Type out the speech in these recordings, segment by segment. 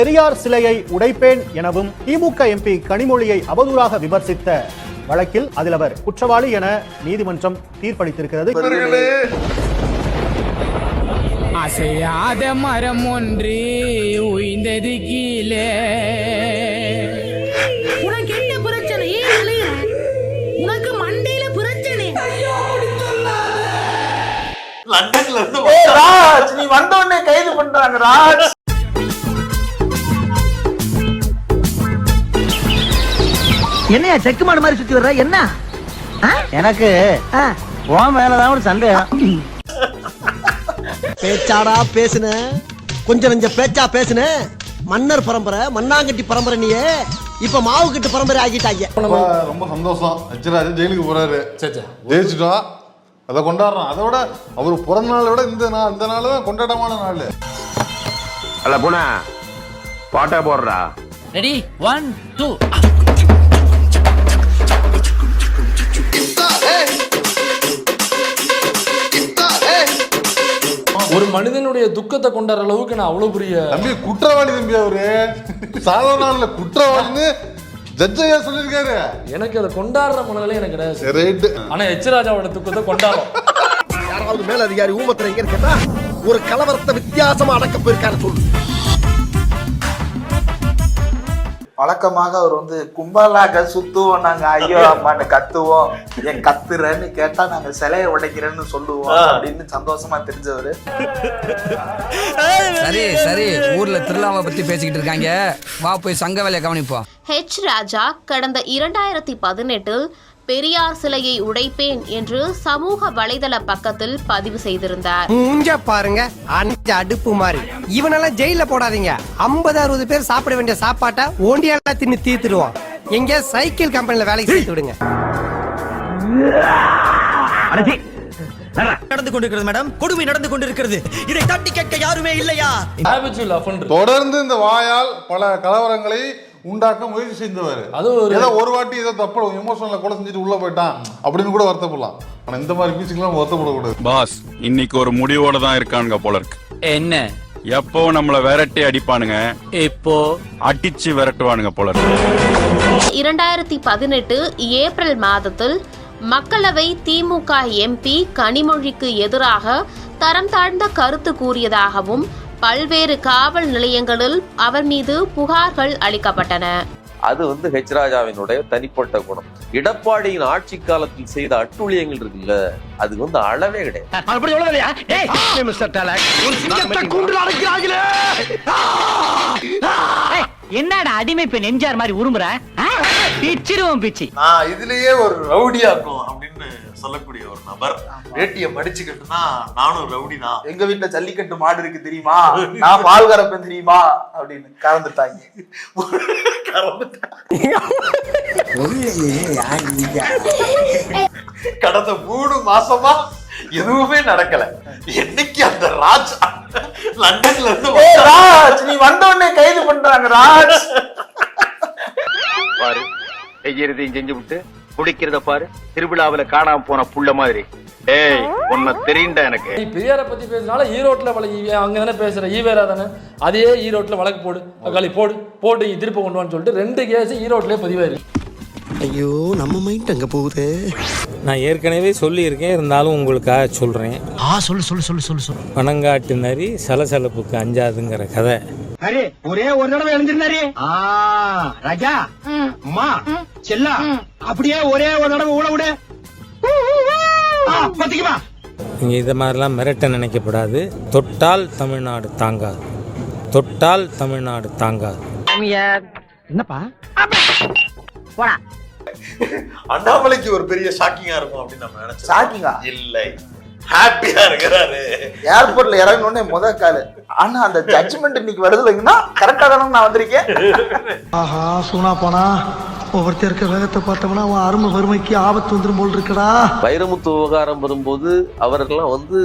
பெரியார் சிலையை உடைப்பேன் எனவும் திமுக எம்பி கனிமொழியை அவதூறாக விமர்சித்த வழக்கில் அதில் அவர் குற்றவாளி என நீதிமன்றம் தீர்ப்பளித்திருக்கிறது. அசையாத மரம் ஒன்று உய்ந்தது கீழே. உனக்கு என்ன பிரச்சனை? உனக்கு மண்டையில பிரச்சனை. லண்டன்ல இருந்து ராஜ் நீ வந்த உடனே கைது பண்றாங்க ராஜ். என்னையா செக்கு மாடு மாதிரி சுத்தி வர்ற? என்ன எனக்கு உன் மேலதான் ஒரு சந்தேகம். பேச்சாடா பேசுன, கொஞ்சம் நெஞ்ச பேச்சா பேசுன. மன்னர் பரம்பரை, மண்ணாங்கட்டி பரம்பரை, நீயே இப்ப மாவு கட்டு பரம்பரை ஆகிட்டாங்க. ரொம்ப சந்தோஷம். அச்சராஜ் ஜெயிலுக்கு போறாரு, ஜெயிச்சுட்டோம், அதை கொண்டாடுறோம். அதை விட அவர் பிறந்த நாளை விட இந்த நாள் தான் கொண்டாட்டமான நாள். அல்ல போனா பாட்டா போடுறா. ரெடி 1 2. ஒரு மனிதனுடைய துக்கத்தை கொண்டாடுற அளவுக்கு நான் அவ்வளவு பெரிய தம்பி குற்றவாளி தம்பி. அவரு சாதாரண நாள்ல குற்றவாளின்னு ஜட்ஜையா சொல்லிருக்காரு. எனக்கு அதை கொண்டாடுற மனநிலை எனக்கு கிடையாது. ஆனா எச்ராஜாவோட துக்கத்தை கொண்டாடும். யாராவது மேல அதிகாரி ஊமத்துல எங்க இருக்கா? ஒரு கலவரத்தை வித்தியாசமா அடக்க போயிருக்காரு சொல்லு. வழக்கமாக அவர் வந்து கும்பலாக சுத்துவோம், நாங்க ஐயோ அம்மான்னு கத்துவோம், ஏன் கத்துறன்னு கேட்டா நாங்க சிலையை உடைக்கிறேன்னு சொல்லுவோம் அப்படின்னு சந்தோஷமா தெரிஞ்சவரு. சரி சரி, ஊர்ல திருவிழாவை பத்தி பேசிக்கிட்டு இருக்காங்க, வா போய் சங்க வேலையை கவனிப்போம். ஹெச் ராஜா கடந்த 2018 பெரியார் சிலையை உடைப்பேன் என்று சமூக வலைதள பக்கத்தில் பதிவு செய்திருந்தார். மூஞ்ச பாருங்க, அஞ்சு அடுப்பு மாதிரி. இவனெல்லாம் ஜெயில போடாதீங்க. 50-60 பேர் சாப்பிட வேண்டிய சாப்பாட்டை ஓண்டியால தின்னு தீர்த்துடுவோம். எங்க சைக்கிள் கம்பெனில வேலைக்கு சேர்த்து விடுங்க. நடந்து கொண்டிருக்கிறது மேடம், கொடுமை நடந்து கொண்டிருக்கிறது. இதை தட்டி கேட்க யாருமே இல்லையா? தொடர்ந்து இந்த வாயால் பல கலவரங்களை உண்டாக்க முயற்சி செய்தவர். ஏதோ ஒரு வாட்டி ஏதோ தப்பு எமோஷனல கொலை செஞ்சுட்டு உள்ள போயிட்டான் அப்படின்னு கூட வருத்தப்படலாம். ஆனா இந்த மாதிரி பீச்சுக்கெல்லாம் வருத்தப்படக்கூடாது. பாஸ் இன்னைக்கு ஒரு முடிவோட தான் இருக்கானுங்க போல இருக்கு. என்ன? எப்போ நம்மள விரட்டி அடிப்பானுங்க, இப்போ அடிச்சு விரட்டுவானுங்க போல இருக்கு. 2018 ஏப்ரல் மாதத்தில் மக்களவை திமுக எம்பி கனிமொழிக்கு எதிராக தரம் தாழ்ந்த கருத்து கூறியதாகவும் பல்வேறு காவல் நிலையங்களில் அவர் மீது புகார்கள் அளிக்கப்பட்டன. அது வந்து ஹெச் ராஜாவினுடைய தனிப்பட்ட குணம். எடப்பாடியின் ஆட்சி காலத்தில் செய்த அட்டூழியங்கள் இருக்குல்ல, அது வந்து அளவே கிடையாது. என்னடா அடிமை பெண் எம்ஜிஆர் மாதிரி உருமுற? பிச்சிருவோம் பிச்சி. இதுலயே ஒரு ரவுடியாக்கும் அப்படின்னு சொல்லக்கூடிய ஒரு நபர் வேட்டிய மடிச்சுக்கிட்டுனா நானும் ரவுடி தான், எங்க வீட்டுல ஜல்லிக்கட்டு மாடு இருக்கு தெரியுமா, நான் பால் கறப்பேன் தெரியுமா அப்படின்னு கறந்துட்டாங்க. கடந்த 3 மாசமா எதுவுமே நடக்கல. என்னைக்கு அந்த ராஜ் லண்டன்ல இருந்து ராஜ் நீ வந்த உடனே கைது பண்றாங்க ராஜ். பாரு செய்யறதையும் செஞ்சு விட்டு குடிக்கிறத பாரு, திருவிழாவில காணாம போன புள்ள மாதிரி. ஏய் உன்னை தெரியுண்டா எனக்கு. பெரியாரை பத்தி பேசுனால ஈரோட்ல அங்கதானே பேசுற ஈவேரா தானே, அதே ஈரோட்ல வழக்கு போடு அக்காளி போட்டு திருப்ப கொண்டு வான்னு சொல்லிட்டு 2 கேஸ் ஈரோட்லயே பதிவாயிருக்கு. ஐயோ நம்ம மைண்ட் அங்க போகுது. நான் ஏற்கனவே சொல்லியிருக்கேன், இருந்தாலும் உங்களுக்காக சொல்றேன். சொல்லு சொல்லு சொல்லு சொல்லு சொல்லு. பனங்காட்டு நரி சலசலப்புக்கு அஞ்சாதுங்கிற கதை. அரே ஒரே ஒரு தடவை எழுந்திருந்தாரு. ராஜா அம்மா செல்லா அப்படியே ஒரே ஒரு தடவை ஊட விடு. பாத்தீங்களா, நீங்க இத மாதிரிலாம் மிரட்ட நினைக்கப்படாது. தொட்டால் தமிழ்நாடு தாங்காது, தொட்டால் தமிழ்நாடு தாங்காது. என்னப்பா போடா. அண்ணாமலைக்கு ஒரு பெரிய ஷாக்கிங்கா இருக்கும் அப்படின்னு நம்ம நினைச்சோம். ஷாக்கிங்கா இல்லை, ஹாப்பியா இருக்கிறாரு. ஏர்போர்ட்ல இறங்கணும்னே முத காலு. ஆனா அந்த ஜட்ஜ்மெண்ட் இன்னைக்கு வருதுன்னா கரெக்டா தானே நான் வந்திருக்கேன். ஆஹா சூனா போனா ஒவ்வொருத்தர் இருக்க வேகத்தை பார்த்தோம்னா அவன் அருமை வறுமைக்கு ஆபத்து வந்துடும் போல் இருக்கடா. வைரமுத்து விவகாரம் வரும்போது அவர்கள்லாம் வந்து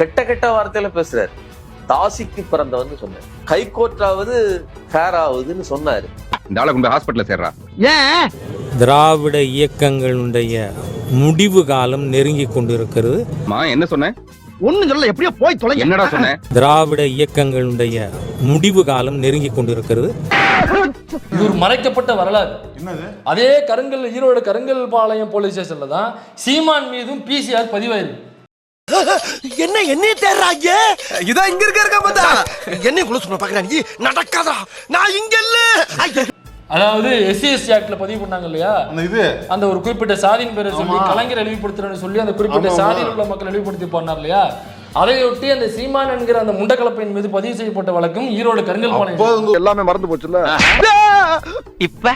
கெட்ட கெட்ட வார்த்தையில பேசுறாரு. தாசிக்கு பிறந்தவன்னு சொன்னார், ஹைகோர்ட்டாவது ஃபேர் ஆகுதுன்னு சொன்னாரு. இந்த ஆளை கொண்டு ஹாஸ்பிட்டல்ல சேர்றா. ஏன் திராவிட இயக்கங்களுடைய முடிவு காலம் நெருங்கி கொண்டிருக்கிறது. என்ன சொன்னேன்? ஒண்ணு சொல்ல எப்படியோ போய் தொலை. என்னடா சொன்னேன்? திராவிட இயக்கங்களுடைய முடிவு காலம் நெருங்கி கொண்டிருக்கிறது. இது ஒரு மறைக்கப்பட்ட வரலாறு. என்னது? அதே ஈரோடு கருங்கல் பாளையம் போலீஸ் ஸ்டேஷன்ல தான் சீமான் மீதும் பிசிஆர் பதிவாயிருக்கு. என்ன தேடுறாங்க? இதான் இங்க இருக்க பார்த்தா என்ன குள்ள சொன்ன பாக்குறாங்க. நடக்காதா, நான் இங்க இல்ல. அதாவது SC/ST ஆக்ட்ல பதிவு பண்ணாங்க இல்லையா, அந்த ஒரு குறிப்பிட்ட சாதியின் பேரை சொல்லி கலைஞர் இழிவுபடுத்துறேன்னு சொல்லி அந்த குறிப்பிட்ட சாதியில் உள்ள மக்கள் இழிவுபடுத்தி போனார் இல்லையா, அதையொட்டி அந்த சீமான் என்கிற அந்த முண்டக்கலப்பையின் மீது பதிவு செய்யப்பட்ட வழக்கும் ஈரோடு கருங்கல் பாளையம். எல்லாமே மறந்து போச்சுல்ல, இப்ப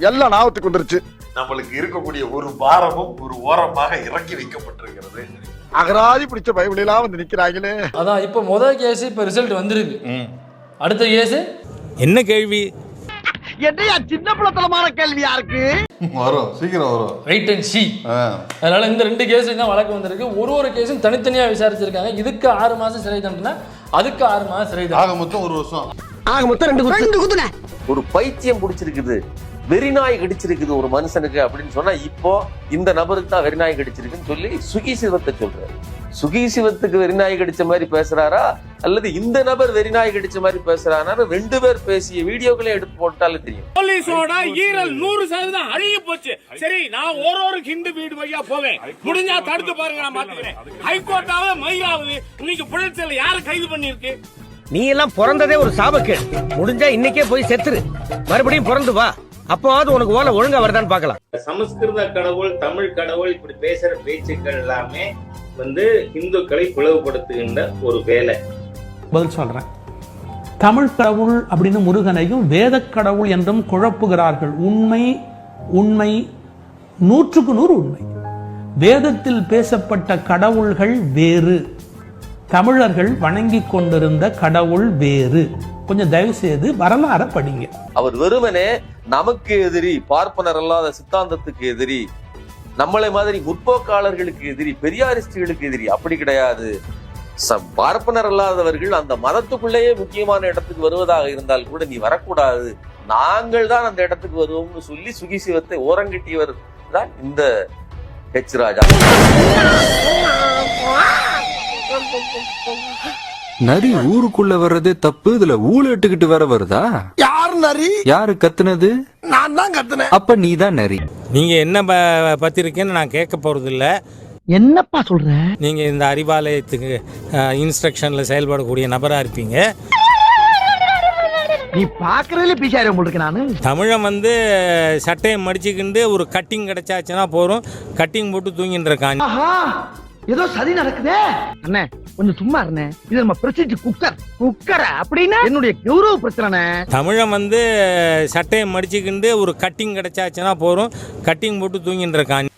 எல்லாம் ஞாபகத்துக்கு வந்துருச்சு. நம்மளுக்கு இருக்கக்கூடிய ஒரு பாரமும் ஒரு ஓரமாக இறக்கி வைக்கப்பட்டிருக்கிறது. அகராதி பிடிச்ச பைபிளெல்லாம் வந்து நிக்கிறாங்களே. அதான் இப்ப முதல் கேஸ் இப்ப ரிசல்ட் வந்திருக்கு. அடுத்த கேஸ் என்ன கேள்வி? என்னையா சின்ன பிள்ளைத்தனமான கேள்வியா இருக்கு? வரும், சீக்கிரம் வரும். வெயிட் அண்ட் சீ. அதனால இந்த 2 கேஸ் தான் வழக்கு வந்திருக்கு. ஒரு கேஸும் தனித்தனியா விசாரிச்சிருக்காங்க. இதுக்கு 6 மாசம் சிறை தண்டனை, அதுக்கு 6 மாசம் சிறை தண்டனை, ஆக மொத்தம் 1 வருஷம். ஆக மொத்தம் 2 குத்துன. ஒரு பைத்தியம் பிடிச்சிருக்குது, வெறிநாய் கடிச்சிருக்குது ஒரு மனுஷனுக்கு அப்படின்னு சொன்னா, இப்போ இந்த நபருக்கு தான் வெறிநாய் கடிச்சிருக்குன்னு சொல்லி சுகி சிவத்தை சொல்றாரு. சுகி சிவத்துக்கு வெறிநாய் கடிச்ச மாதிரி பேசுறாரா அல்லது இந்த நபர் வெறிநாய் கடிச்ச மாதிரி பேசுறாரு? 2 பேர் பேசிய வீடியோக்களே எடுத்து போட்டாலே தெரியும். போலீஸோட ஈரல் 100% அழுகி போச்சு. சரி, நான் ஒரு ஹிந்து வீடு வழியா போவேன், முடிஞ்சா தடுத்து பாருங்க, நான் பாத்துக்கிறேன். ஹைகோர்ட்டாவது மயிலாவது இன்னைக்கு புழல் யாரை கைது பண்ணிருக்கு? நீ எல்லாம் பிறந்ததே ஒரு சாபக்கேடு. முடிஞ்சா இன்னைக்கே போய் செத்துரு, மறுபடியும் பிறந்து வா. அப்போது உனக்கு ஓலை ஒழுங்கா வருதான்னு பார்க்கலாம். சமஸ்கிருத கடவுள், தமிழ் கடவுள் இப்படி பேசுற பேச்சுக்கள் எல்லாமே இந்துக்களை பிளவுபடுத்துகின்ற ஒரு வேலை. பதில் சொல்றேன். தமிழ் கடவுள் அப்படின்னு முருகனையும் வேத கடவுள் என்றும் குழப்புகிறார்கள். உண்மை 100க்கு 100 உண்மை. வேதத்தில் பேசப்பட்ட கடவுள்கள் வேறு, தமிழர்கள் வணங்கி கொண்டிருந்த கடவுள் வேறு. கொஞ்சம் தயவு செய்து வரலாறு படிங்க. அவர் வெறுமனே நமக்கு எதிரி, பார்ப்பனர் அல்லாத சித்தாந்தத்துக்கு எதிரி, நம்மளை மாதிரி முற்போக்காளர்களுக்கு எதிரி, பெரியாரிஸ்டுகளுக்கு எதிரி அப்படி கிடையாது. பார்ப்பனர் அல்லாதவர்கள் அந்த மதத்துக்குள்ளேயே முக்கியமான இடத்துக்கு வருவதாக இருந்தால் கூட நீ வரக்கூடாது, நாங்கள் தான் அந்த இடத்துக்கு வருவோம்னு சொல்லி சுகி சிவத்தை ஓரங்கட்டியவர் தான் இந்த ஹெச் ராஜா. நரி ஊருக்குள்ள வர்றதே தப்பு, இதுல ஊழட்டுக்கிட்டு வர வருதா? யார் நரி? யாரு கத்துனது? நான் தான் கத்துனேன். அப்ப நீ தான் நரி. நீங்க என்ன பத்திரிக்கைன்னு நான் கேட்க போறது இல்ல. என்னப்பா சொல்ற? நீங்க இந்த அறிவாலயத்துக்கு இன்ஸ்ட்ரக்ஷன்ல செயல்படக்கூடிய நபரா இருப்பீங்க. நீ பாக்குறதுல பிசாரி உங்களுக்கு. நானு தமிழன் சட்டையை மடிச்சுக்கிண்டு ஒரு கட்டிங் கிடைச்சாச்சுன்னா போறோம், கட்டிங் போட்டு தூங்கிட்டு இருக்காங்க. ஏதோ சதி நடக்குதே. அண்ணே கொஞ்சம் சும்மா இருந்தேன். இது நம்ம பிரசித்தி குக்கர் அப்படின்னா என்னுடைய கௌரவ பிரச்சனை. தமிழன் சட்டையை மடிச்சுக்கிண்டு ஒரு கட்டிங் கிடைச்சாச்சுன்னா போறோம், கட்டிங் போட்டு தூங்கிட்டு இருக்காங்க.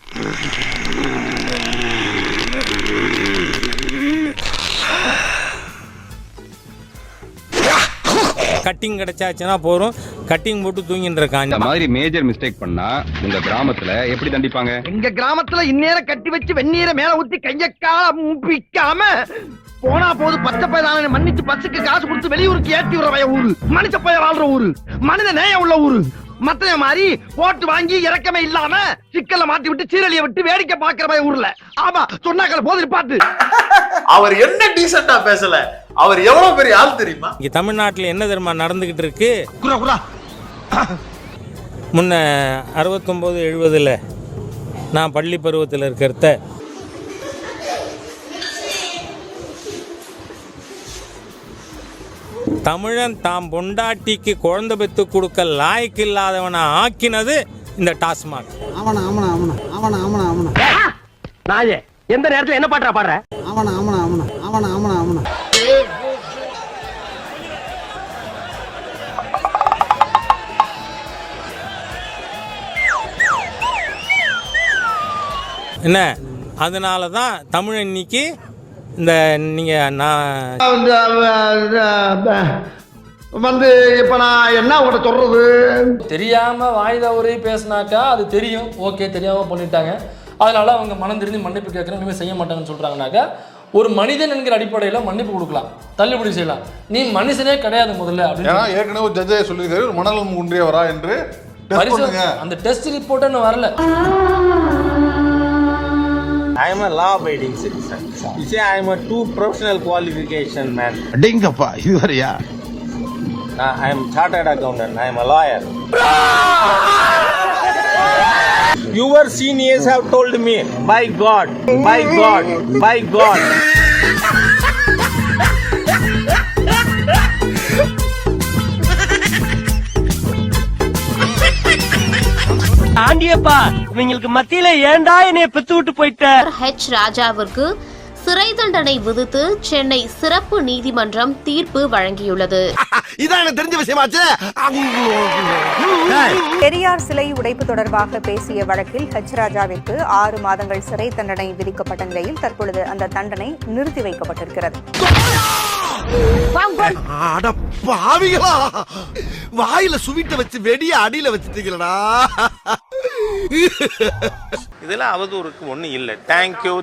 கட்டிங் கிடைச்சாச்சுன்னா போறோம், கட்டிங் போட்டு தூங்கிட்டு இருக்காங்க. இந்த மாதிரி மேஜர் மிஸ்டேக் பண்ணா உங்க கிராமத்துல எப்படி தண்டிப்பாங்க? எங்க கிராமத்துல இந்நேரம் கட்டி வச்சு வெந்நீரை மேல ஊத்தி கையக்கால முப்பிக்காம போனா போது பச்சை பயிரான மன்னிச்சு பஸ்ஸுக்கு காசு கொடுத்து வெளியூருக்கு ஏற்றி விடுற ஊரு, மனுஷ பயிர் வாழ்ற ஊரு, மனித நேயம் உள்ள ஊரு. மத்த மாதிரி போட்டு வாங்கி இறக்கமே இல்லாம சிக்கல்ல மாட்டி விட்டு சீரழிய விட்டு வேடிக்கை பாக்குற ஊர்ல. ஆமா சொன்னாக்கள் போது பாத்து. அவர் என்ன டீசெண்டா பேசல, அவர் எவ்வளவு பெரிய ஆள் தெரியுமா? இங்க தமிழ்நாட்டுல என்ன தெரியுமா நடந்துகிட்டு இருக்கு? முன்ன 69-70 நான் பள்ளி பருவத்தில் இருக்கிறத தமிழன் தாம் பொண்டாட்டிக்கு குழந்தை பெத்து கொடுக்க லாய்க்கு இல்லாதவனை ஆக்கினது இந்த டாஸ்மாக். நாயே எந்த நேரத்துல என்ன பாட்டா பாடுற? என்ன அதனால தான் தமிழ் இன்னைக்கு இந்த நீங்க நான் இப்ப நான் என்ன உங்கள்ட்ட சொல்றது? தெரியாம வாய் தவறி பேசினாக்கா அது தெரியும், ஓகே தெரியாம பண்ணிட்டாங்க, அதனால அவங்க மனம் தெரிஞ்சு மன்னிப்பு கேட்கறேன், இனிமேல் செய்ய மாட்டாங்கன்னு சொல்றாங்கனாக்கா ஒரு மனிதன் என்கிற அடிப்படையில் மன்னிப்பு கொடுக்கலாம், தள்ளுபடி செய்யலாம். நீ மனுஷனே கிடையாது முதல்ல அப்படின்னு ஏற்கனவே ஒரு ஜட்ஜே சொல்லியிருக்காரு, மணல் குன்றியவரா என்று அந்த டெஸ்ட் ரிப்போர்ட் வரல. I am a law-abiding citizen. You say I am a two professional qualification man. அடேங்கப்பா இது வரையா? I am chartered accountant. I am a lawyer. Your seniors have told me, by God, by God, by God. ஆண்டியப்பா இவங்களுக்கு மத்தியில ஏன்டா என்னைய பெத்து விட்டு போயிட்ட? ஹெச் ராஜாவிற்கு சிறை தண்டனை விதித்து சென்னை சிறப்பு நீதிமன்றம் தீர்ப்பு வழங்கியுள்ளது. இதான் எனக்கு தெரிஞ்ச விஷயமாச்சு. பெரியார் சிலை உடைப்பு தொடர்பாக பேசிய வழக்கில் ஹெச் ராஜாவிற்கு 6 மாதங்கள் சிறை தண்டனை விதிக்கப்பட்ட நிலையில் தற்பொழுது அந்த தண்டனை நிறுத்தி வைக்கப்பட்டிருக்கிறது. வாயில சுவிட்ட வச்சு வெடிய அடியில வச்சுட்டீங்களா? இதெல்லாம் அவதூறுக்கு ஒண்ணு இல்ல. தேங்க்யூ.